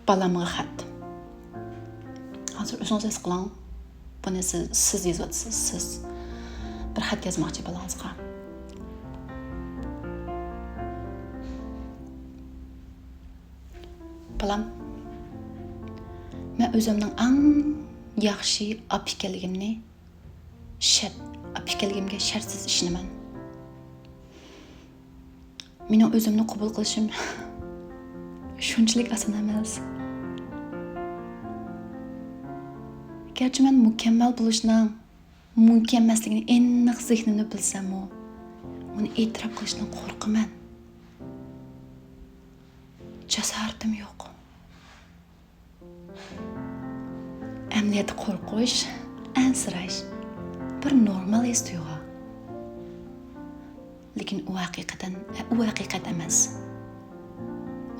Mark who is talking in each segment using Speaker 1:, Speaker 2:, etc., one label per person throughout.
Speaker 1: balamga xat. Hozir o'zingiz his qiling. Buni siz yozyapsiz, siz bir xat yozmoqchi balangizga. Balam, men o'zimning eng yaxshi op ekanligimni ekanligimga shartsiz ishonaman. Mening o'zimni qabul qilishim shunchalik oson emas. Gerçi men mukammal bo'lishning mumkin emasligini aniq zehnimda bilsam-mu, uni e'tirof qilishdan qo'rqaman. Jasoratim yo'q. Emniyat qo'rqish, ansirash bir normal his tuyg'u. Lekin u haqiqat emas.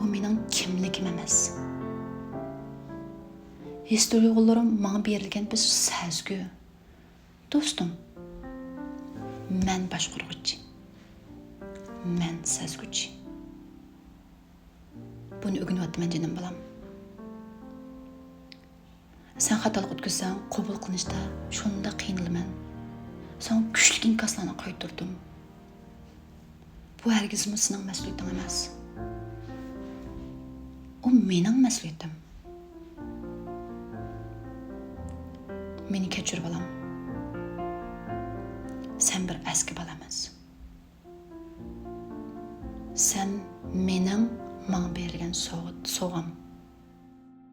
Speaker 1: U mening kimligim emas. His tuyg'ularim menga berilgan bir sezgi. Do'stim, men boshqaruvchi. Men sezguchi. Buni o'rganyapman jinim bilan. Sen xatolik o'tkazsang, qabul qilishda shunda qiynalaman. Sen kuchli inkoslarni qaytardim. Bu hargizmi sening mas'uliyating emas. U mening mas'uliyatim. Meni kechir balam. Sen bir eski balamiz. Sen mening menga berilgan sovg'am.